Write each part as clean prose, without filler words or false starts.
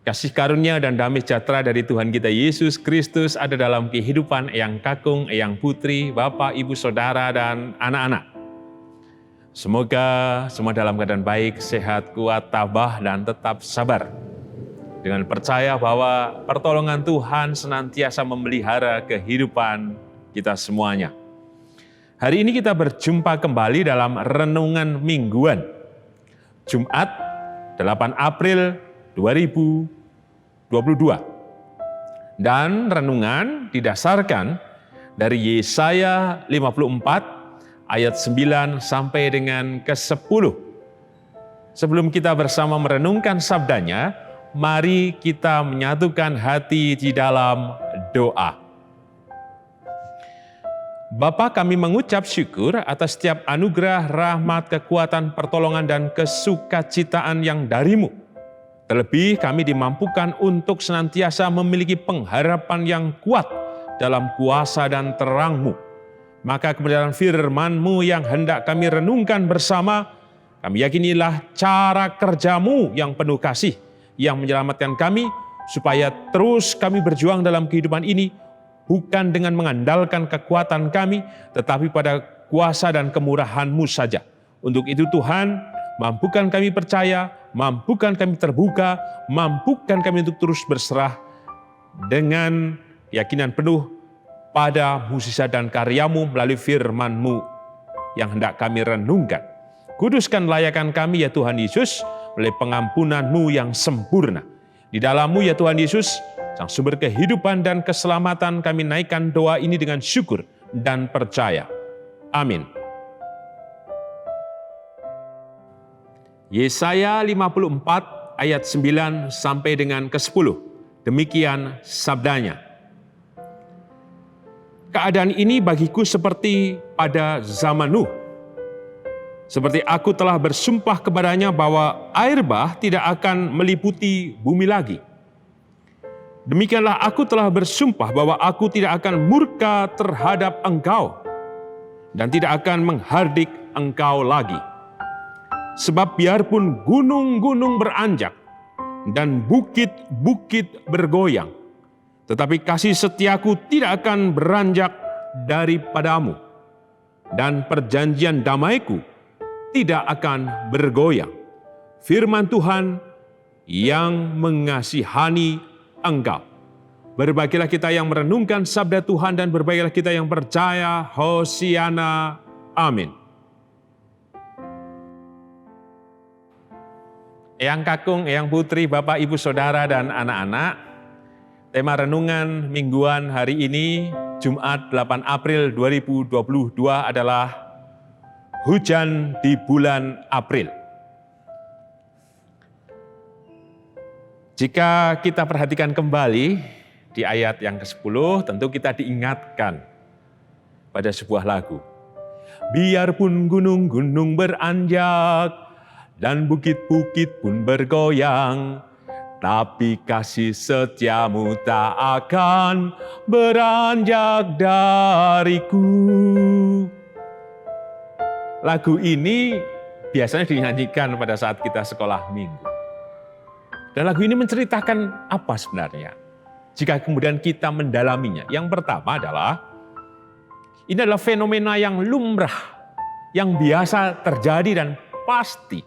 Kasih karunia dan damai sejahtera dari Tuhan kita Yesus Kristus ada dalam kehidupan Eyang Kakung, Eyang Putri, Bapak, Ibu, Saudara, dan anak-anak. Semoga semua dalam keadaan baik, sehat, kuat, tabah, dan tetap sabar. Dengan percaya bahwa pertolongan Tuhan senantiasa memelihara kehidupan kita semuanya. Hari ini kita berjumpa kembali dalam renungan mingguan. Jumat 8 April 2022. Dan renungan didasarkan dari Yesaya 54 ayat 9 sampai dengan ke-10. Sebelum kita bersama merenungkan sabdanya, mari kita menyatukan hati di dalam doa. Bapa, kami mengucap syukur atas setiap anugerah, rahmat, kekuatan, pertolongan, dan kesukacitaan yang dari-Mu. Terlebih kami dimampukan untuk senantiasa memiliki pengharapan yang kuat dalam kuasa dan terang-Mu. Maka kebenaran firman-Mu yang hendak kami renungkan bersama, kami yakinilah cara kerja-Mu yang penuh kasih, yang menyelamatkan kami, supaya terus kami berjuang dalam kehidupan ini, bukan dengan mengandalkan kekuatan kami, tetapi pada kuasa dan kemurahan-Mu saja. Untuk itu Tuhan, mampukan kami percaya, mampukan kami terbuka, mampukan kami untuk terus berserah dengan keyakinan penuh pada mukjizat dan karya-Mu melalui firman-Mu yang hendak kami renungkan. Kuduskan layakan kami ya Tuhan Yesus oleh pengampunan-Mu yang sempurna. Di dalam-Mu ya Tuhan Yesus, Sang sumber kehidupan dan keselamatan, kami naikkan doa ini dengan syukur dan percaya. Amin. Yesaya 54 ayat 9 sampai dengan ke-10. Demikian sabdanya. Keadaan ini bagiku seperti pada zaman Nuh. Seperti aku telah bersumpah kepadanya bahwa air bah tidak akan meliputi bumi lagi. Demikianlah aku telah bersumpah bahwa aku tidak akan murka terhadap engkau dan tidak akan menghardik engkau lagi. Sebab biarpun gunung-gunung beranjak dan bukit-bukit bergoyang, tetapi kasih setiaku tidak akan beranjak daripadamu, dan perjanjian damaiku tidak akan bergoyang. Firman Tuhan yang mengasihani engkau. Berbahagialah kita yang merenungkan sabda Tuhan dan berbahagialah kita yang percaya. Hosiana. Amin. Eyang Kakung, Eyang Putri, Bapak, Ibu, Saudara, dan anak-anak, tema renungan mingguan hari ini, Jumat 8 April 2022 adalah hujan di bulan April. Jika kita perhatikan kembali di ayat yang ke-10, tentu kita diingatkan pada sebuah lagu. Biarpun gunung-gunung beranjak dan bukit-bukit pun bergoyang, tapi kasih setiamu tak akan beranjak dariku. Lagu ini biasanya dinyanyikan pada saat kita sekolah minggu. Dan lagu ini menceritakan apa sebenarnya? Jika kemudian kita mendalaminya. Yang pertama adalah, ini adalah fenomena yang lumrah, yang biasa terjadi dan pasti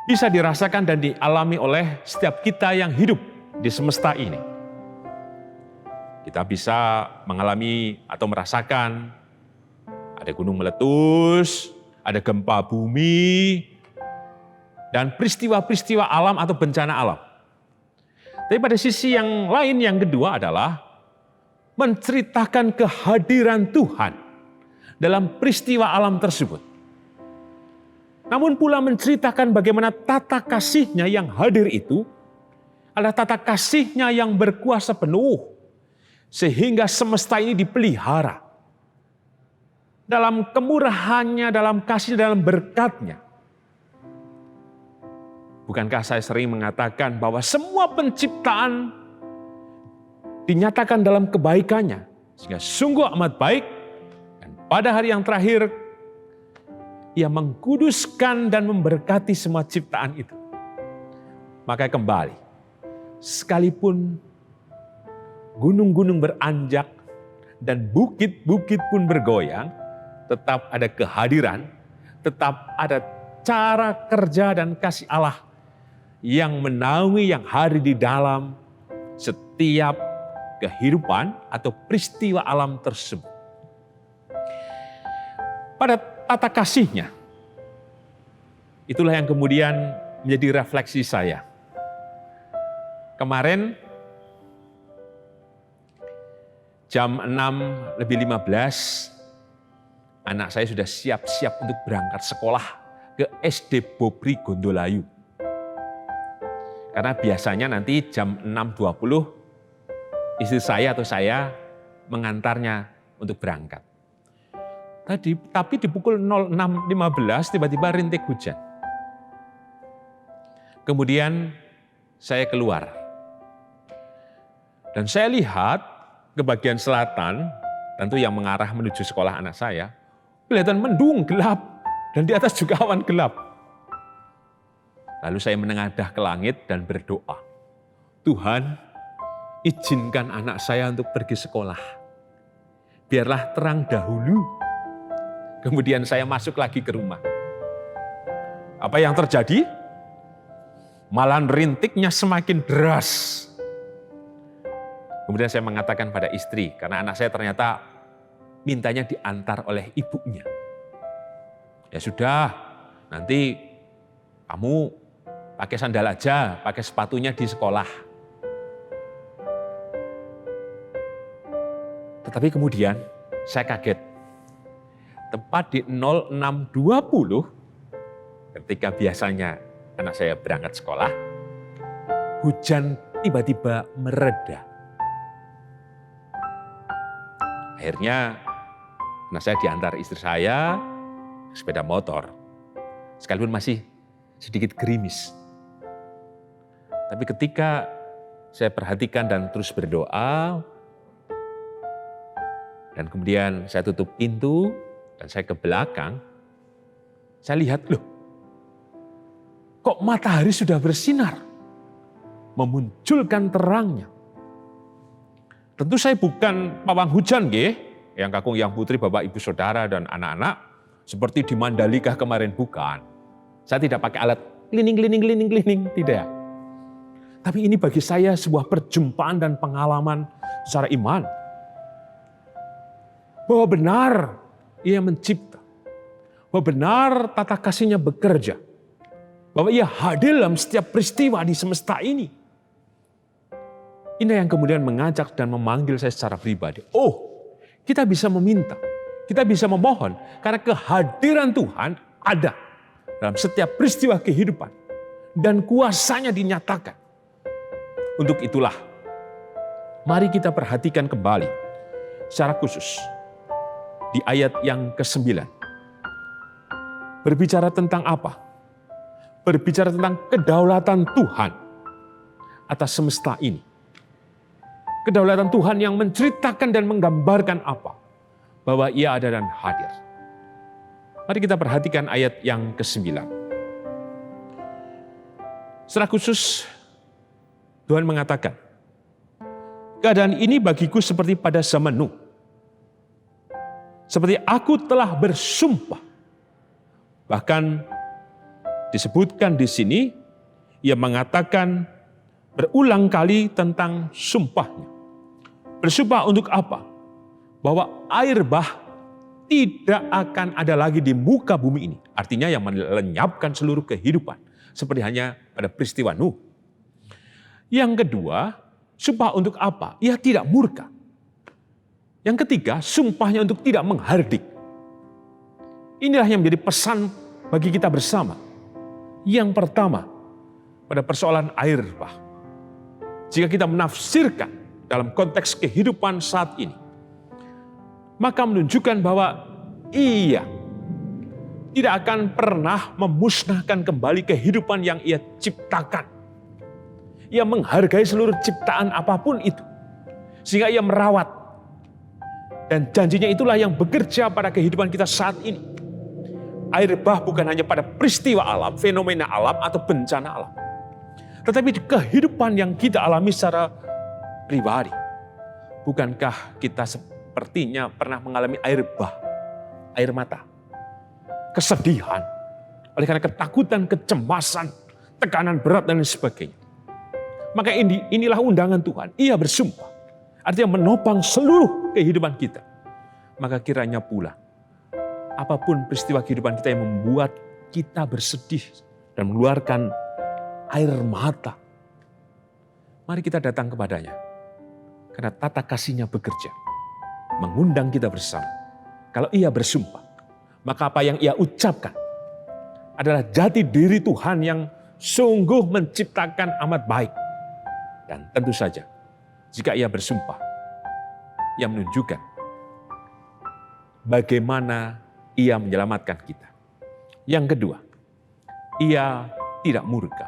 bisa dirasakan dan dialami oleh setiap kita yang hidup di semesta ini. Kita bisa mengalami atau merasakan ada gunung meletus, ada gempa bumi, dan peristiwa-peristiwa alam atau bencana alam. Tapi pada sisi yang lain, yang kedua adalah menceritakan kehadiran Tuhan dalam peristiwa alam tersebut. Namun pula menceritakan bagaimana tata kasih-Nya yang hadir itu adalah tata kasih-Nya yang berkuasa penuh, sehingga semesta ini dipelihara. Dalam kemurahan-Nya, dalam kasih, dalam berkat-Nya. Bukankah saya sering mengatakan bahwa semua penciptaan dinyatakan dalam kebaikan-Nya, sehingga sungguh amat baik, dan pada hari yang terakhir, Ia mengkuduskan dan memberkati semua ciptaan itu. Maka kembali, sekalipun gunung-gunung beranjak dan bukit-bukit pun bergoyang, tetap ada kehadiran, tetap ada cara kerja dan kasih Allah yang menaungi, yang hadir di dalam setiap kehidupan atau peristiwa alam tersebut. Pada tata kasih-Nya, itulah yang kemudian menjadi refleksi saya. Kemarin jam 6:15, anak saya sudah siap-siap untuk berangkat sekolah ke SD Bobri Gondolayu. Karena biasanya nanti jam 6:20 istri saya atau saya mengantarnya untuk berangkat. Tapi di pukul 06:15 tiba-tiba rintik hujan. Kemudian saya keluar. Dan saya lihat ke bagian selatan, tentu yang mengarah menuju sekolah anak saya, kelihatan mendung, gelap, dan di atas juga awan gelap. Lalu saya menengadah ke langit dan berdoa, Tuhan, izinkan anak saya untuk pergi sekolah. Biarlah terang dahulu. Kemudian saya masuk lagi ke rumah. Apa yang terjadi? Malah rintiknya semakin deras. Kemudian saya mengatakan pada istri, karena anak saya ternyata mintanya diantar oleh ibunya. Ya sudah, nanti kamu pakai sandal aja, pakai sepatunya di sekolah. Tetapi kemudian saya kaget. Tepat di 06:20, ketika biasanya anak saya berangkat sekolah, hujan tiba-tiba mereda. Akhirnya anak saya diantar istri saya sepeda motor, sekalipun masih sedikit gerimis. Tapi ketika saya perhatikan dan terus berdoa, dan kemudian saya tutup pintu, dan saya ke belakang, saya lihat, loh, kok matahari sudah bersinar, memunculkan terangnya. Tentu saya bukan pawang hujan, yang kakung, yang putri, bapak, ibu, saudara, dan anak-anak, seperti di Mandalika kemarin, bukan. Saya tidak pakai alat keliling, tidak. Tapi ini bagi saya sebuah perjumpaan dan pengalaman secara iman. Bahwa benar Ia mencipta. Bahwa benar tata kasih-Nya bekerja. Bahwa Ia hadir dalam setiap peristiwa di semesta ini. Ini yang kemudian mengajak dan memanggil saya secara pribadi. Oh, kita bisa meminta. Kita bisa memohon. Karena kehadiran Tuhan ada dalam setiap peristiwa kehidupan. Dan kuasa-Nya dinyatakan. Untuk itulah, mari kita perhatikan kembali secara khusus di ayat yang ke-9. Berbicara tentang apa? Berbicara tentang kedaulatan Tuhan atas semesta ini. Kedaulatan Tuhan yang menceritakan dan menggambarkan apa? Bahwa Ia ada dan hadir. Mari kita perhatikan ayat yang ke-9. Secara khusus, Tuhan mengatakan, keadaan ini bagiku seperti pada zaman Nuh. Seperti aku telah bersumpah. Bahkan disebutkan di sini, Ia mengatakan berulang kali tentang sumpahnya. Bersumpah untuk apa? Bahwa air bah tidak akan ada lagi di muka bumi ini. Artinya yang melenyapkan seluruh kehidupan. Seperti hanya pada peristiwa Nuh. Yang kedua, sumpah untuk apa? Ia tidak murka. Yang ketiga, sumpahnya untuk tidak menghardik. Inilah yang menjadi pesan bagi kita bersama. Yang pertama, pada persoalan air bah. Jika kita menafsirkan dalam konteks kehidupan saat ini, maka menunjukkan bahwa Ia tidak akan pernah memusnahkan kembali kehidupan yang Ia ciptakan. Ia menghargai seluruh ciptaan apapun itu. Sehingga Ia merawat. Dan janjinya itulah yang bekerja pada kehidupan kita saat ini. Air bah bukan hanya pada peristiwa alam, fenomena alam, atau bencana alam. tetapi kehidupan yang kita alami secara pribadi. Bukankah kita sepertinya pernah mengalami air mata, kesedihan, oleh karena ketakutan, kecemasan, tekanan berat dan lain sebagainya. Maka inilah undangan Tuhan. Ia bersumpah, artinya menopang seluruh kehidupan kita. Maka kiranya pula, apapun peristiwa kehidupan kita yang membuat kita bersedih dan mengeluarkan air mata, mari kita datang kepadanya. Karena tata kasih-Nya bekerja, mengundang kita bersama. Kalau ia bersumpah, maka apa yang ia ucapkan adalah jati diri Tuhan yang sungguh menciptakan amat baik. Dan tentu saja, jika ia bersumpah, ia menunjukkan bagaimana ia menyelamatkan kita. Yang kedua, ia tidak murka.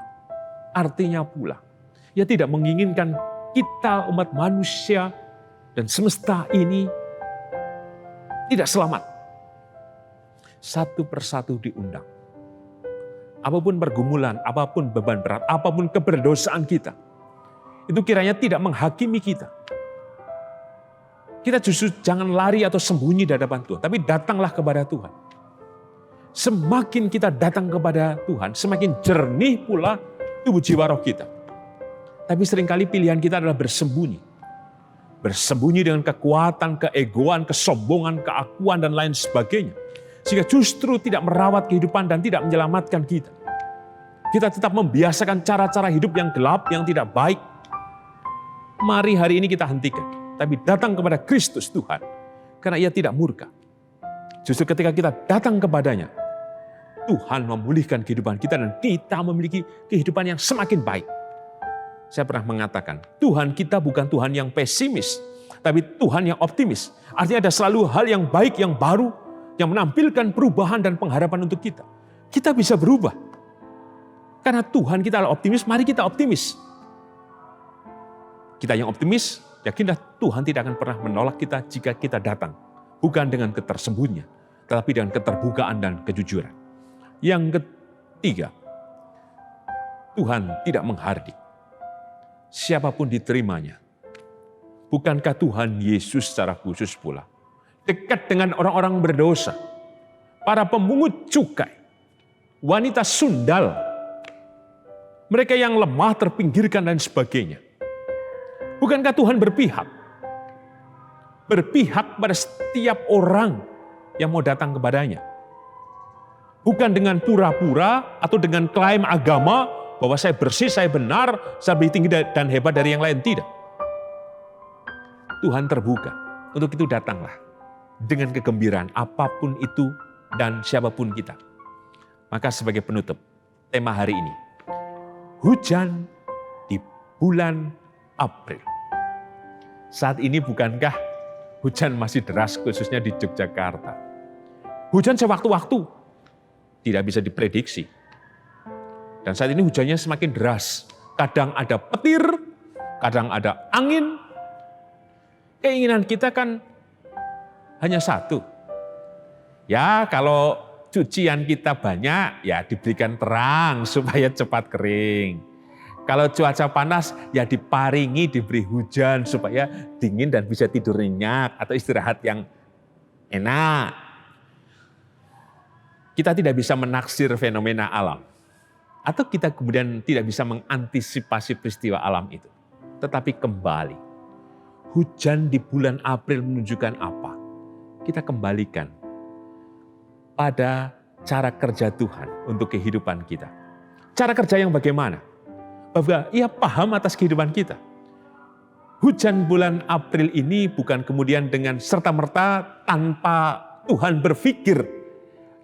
Artinya pula, ia tidak menginginkan kita umat manusia dan semesta ini tidak selamat. Satu persatu diundang. Apapun pergumulan, apapun beban berat, apapun keberdosaan kita, itu kiranya tidak menghakimi kita. Kita justru jangan lari atau sembunyi di hadapan Tuhan, tapi datanglah kepada Tuhan. Semakin kita datang kepada Tuhan, semakin jernih pula tubuh jiwa roh kita. Tapi seringkali pilihan kita adalah bersembunyi. Bersembunyi dengan kekuatan, keegoan, kesombongan, keakuan, dan lain sebagainya. Sehingga justru tidak merawat kehidupan dan tidak menyelamatkan kita. Kita tetap membiasakan cara-cara hidup yang gelap, yang tidak baik. Mari hari ini kita hentikan. Tapi datang kepada Kristus Tuhan. Karena ia tidak murka. Justru ketika kita datang kepadanya, Tuhan memulihkan kehidupan kita dan kita memiliki kehidupan yang semakin baik. Saya pernah mengatakan, Tuhan kita bukan Tuhan yang pesimis, tapi Tuhan yang optimis. Artinya ada selalu hal yang baik, yang baru, yang menampilkan perubahan dan pengharapan untuk kita. Kita bisa berubah. Karena Tuhan kita adalah optimis, mari kita optimis. Kita yang optimis, yakinlah Tuhan tidak akan pernah menolak kita jika kita datang. Bukan dengan ketersembunyian, tetapi dengan keterbukaan dan kejujuran. Yang ketiga, Tuhan tidak menghardik. Siapapun diterimanya. Bukankah Tuhan Yesus secara khusus pula dekat dengan orang-orang berdosa, para pemungut cukai, wanita sundal, mereka yang lemah terpinggirkan dan sebagainya. Bukankah Tuhan berpihak? Berpihak pada setiap orang yang mau datang kepadanya. Bukan dengan pura-pura atau dengan klaim agama bahwa saya bersih, saya benar, saya lebih tinggi dan hebat dari yang lain. Tidak. Tuhan terbuka. Untuk itu datanglah dengan kegembiraan apapun itu dan siapapun kita. Maka sebagai penutup tema hari ini, hujan di bulan April. Saat ini bukankah hujan masih deras khususnya di Yogyakarta? Hujan sewaktu-waktu tidak bisa diprediksi. Dan saat ini hujannya semakin deras. Kadang ada petir, kadang ada angin. Keinginan kita kan hanya satu. Ya kalau cucian kita banyak, ya diberikan terang supaya cepat kering. Kalau cuaca panas, ya diparingi, diberi hujan supaya dingin dan bisa tidur nyenyak atau istirahat yang enak. Kita tidak bisa menaksir fenomena alam. Atau kita kemudian tidak bisa mengantisipasi peristiwa alam itu. Tetapi kembali, hujan di bulan April menunjukkan apa? Kita kembalikan pada cara kerja Tuhan untuk kehidupan kita. Cara kerja yang bagaimana? Bahwa ia paham atas kehidupan kita. Hujan bulan April ini bukan kemudian dengan serta-merta tanpa Tuhan berpikir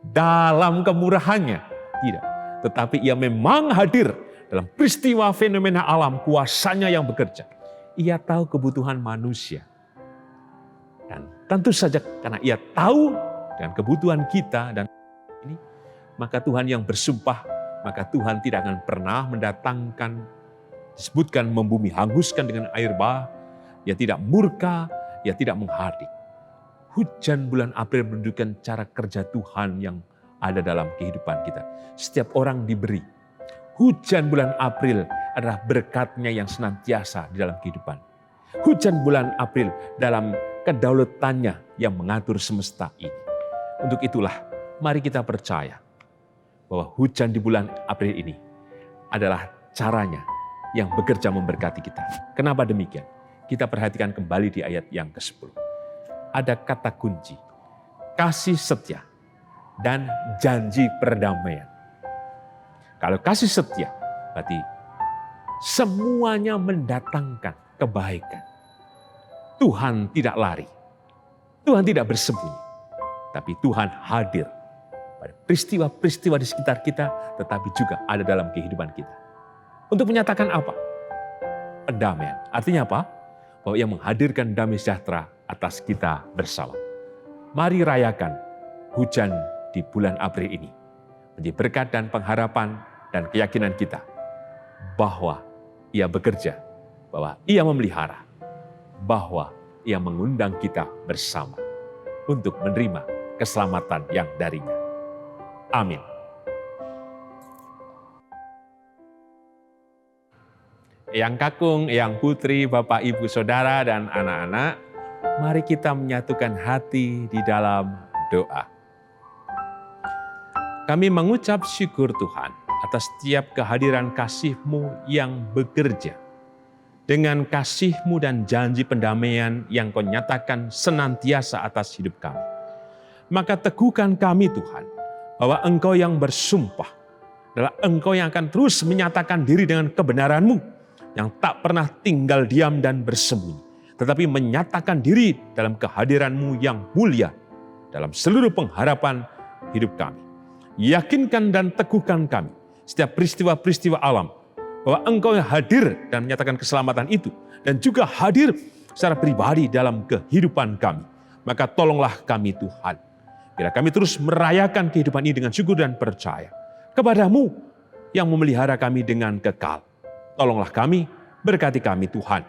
dalam kemurahannya. Tidak. Tetapi ia memang hadir dalam peristiwa fenomena alam, kuasanya yang bekerja. Ia tahu kebutuhan manusia. Dan tentu saja karena ia tahu dengan kebutuhan kita dan ini, maka Tuhan yang bersumpah, maka Tuhan tidak akan pernah mendatangkan, disebutkan membumi hanguskan dengan air bah, ia tidak murka, ia tidak menghardik. Hujan bulan April menunjukkan cara kerja Tuhan yang ada dalam kehidupan kita. Setiap orang diberi hujan bulan April adalah berkat-Nya yang senantiasa di dalam kehidupan. Hujan bulan April dalam kedaulatannya yang mengatur semesta ini. Untuk itulah, mari kita percaya bahwa hujan di bulan April ini adalah caranya yang bekerja memberkati kita. Kenapa demikian? Kita perhatikan kembali di ayat yang ke-10. Ada kata kunci, kasih setia dan janji perdamaian. Kalau kasih setia, berarti semuanya mendatangkan kebaikan. Tuhan tidak lari, Tuhan tidak bersembunyi, tapi Tuhan hadir pada peristiwa-peristiwa di sekitar kita, tetapi juga ada dalam kehidupan kita. Untuk menyatakan apa? Perdamaian. Artinya apa? Bahwa Ia menghadirkan damai sejahtera atas kita bersama. Mari rayakan hujan di bulan April ini menjadi berkat dan pengharapan dan keyakinan kita bahwa Ia bekerja, bahwa Ia memelihara, bahwa Ia mengundang kita bersama untuk menerima keselamatan yang darinya. Amin. Eyang Kakung, Eyang Putri, Bapak, Ibu, Saudara, dan anak-anak, mari kita menyatukan hati di dalam doa. Kami mengucap syukur Tuhan atas setiap kehadiran kasih-Mu yang bekerja. Dengan kasih-Mu dan janji pendamaian yang Kau nyatakan senantiasa atas hidup kami. Maka teguhkan kami Tuhan, bahwa Engkau yang bersumpah adalah Engkau yang akan terus menyatakan diri dengan kebenaran-Mu, yang tak pernah tinggal diam dan bersembunyi, tetapi menyatakan diri dalam kehadiran-Mu yang mulia dalam seluruh pengharapan hidup kami. Yakinkan dan teguhkan kami setiap peristiwa-peristiwa alam, bahwa Engkau yang hadir dan menyatakan keselamatan itu, dan juga hadir secara pribadi dalam kehidupan kami. Maka tolonglah kami Tuhan, bila kami terus merayakan kehidupan ini dengan syukur dan percaya kepada-Mu yang memelihara kami dengan kekal. Tolonglah kami, berkati kami Tuhan.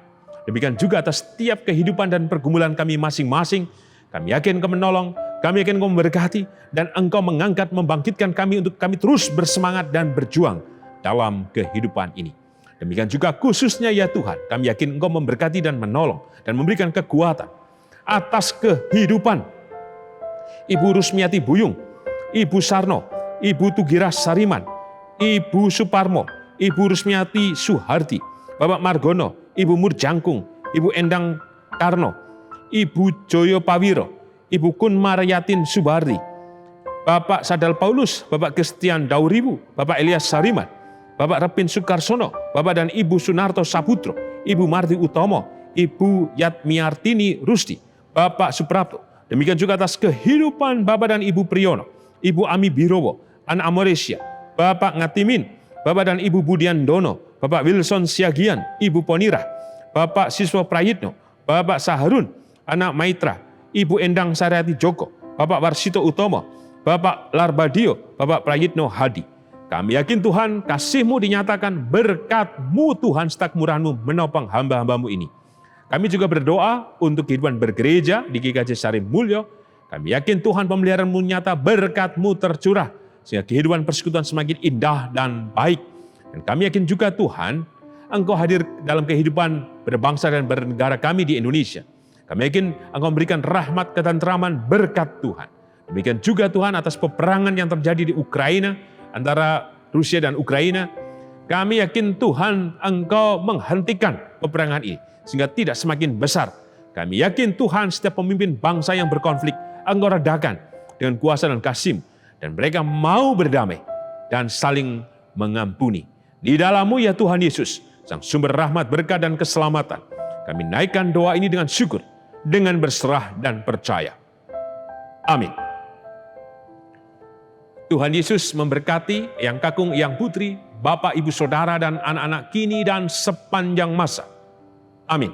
Demikian juga atas setiap kehidupan dan pergumulan kami masing-masing. Kami yakin Engkau menolong, kami yakin Engkau memberkati, dan Engkau mengangkat, membangkitkan kami untuk kami terus bersemangat dan berjuang dalam kehidupan ini. Demikian juga khususnya ya Tuhan, kami yakin Engkau memberkati dan menolong, dan memberikan kekuatan atas kehidupan Ibu Rusmiati Buyung, Ibu Sarno, Ibu Tugiras Sariman, Ibu Suparmo, Ibu Rusmiati Suhardi, Bapak Margono, Ibu Murjangkung, Ibu Endang Karno, Ibu Joyo Pawiro, Ibu Kun Maryatin Subardi, Bapak Sadal Paulus, Bapak Kristian Dauribu, Bapak Elias Sariman, Bapak Repin Sukarsono, Bapak dan Ibu Sunarto Saputro, Ibu Marti Utomo, Ibu Yatmiartini Rusdi, Bapak Suprapto. Demikian juga atas kehidupan Bapak dan Ibu Priyono, Ibu Ami Birowo, Ana Amoresia, Bapak Ngatimin, Bapak dan Ibu Budian Dono, Bapak Wilson Siagian, Ibu Ponira, Bapak Siswa Prayitno, Bapak Saharun, Anak Maitra, Ibu Endang Saryati Joko, Bapak Warsito Utomo, Bapak Larbadio, Bapak Prayitno Hadi. Kami yakin Tuhan, kasih-Mu dinyatakan, berkat-Mu Tuhan setak murah-Mu menopang hamba-hamba-Mu ini. Kami juga berdoa untuk kehidupan bergereja di GKJ Sarim Mulyo. Kami yakin Tuhan pemeliharaan-Mu nyata, berkat-Mu tercurah, sehingga kehidupan persekutuan semakin indah dan baik. Dan kami yakin juga Tuhan, Engkau hadir dalam kehidupan berbangsa dan bernegara kami di Indonesia. Kami yakin Engkau memberikan rahmat, ketentraman, berkat Tuhan. Demikian juga Tuhan atas peperangan yang terjadi di Ukraina, antara Rusia dan Ukraina. Kami yakin Tuhan Engkau menghentikan peperangan ini, sehingga tidak semakin besar. Kami yakin Tuhan setiap pemimpin bangsa yang berkonflik, Engkau redakan dengan kuasa dan kasih-Mu. Dan mereka mau berdamai dan saling mengampuni. Di dalam-Mu ya Tuhan Yesus, Sang sumber rahmat, berkat, dan keselamatan. Kami naikkan doa ini dengan syukur, dengan berserah dan percaya. Amin. Tuhan Yesus memberkati Eyang Kakung, Eyang Putri, Bapak, Ibu, Saudara, dan anak-anak kini dan sepanjang masa. Amin.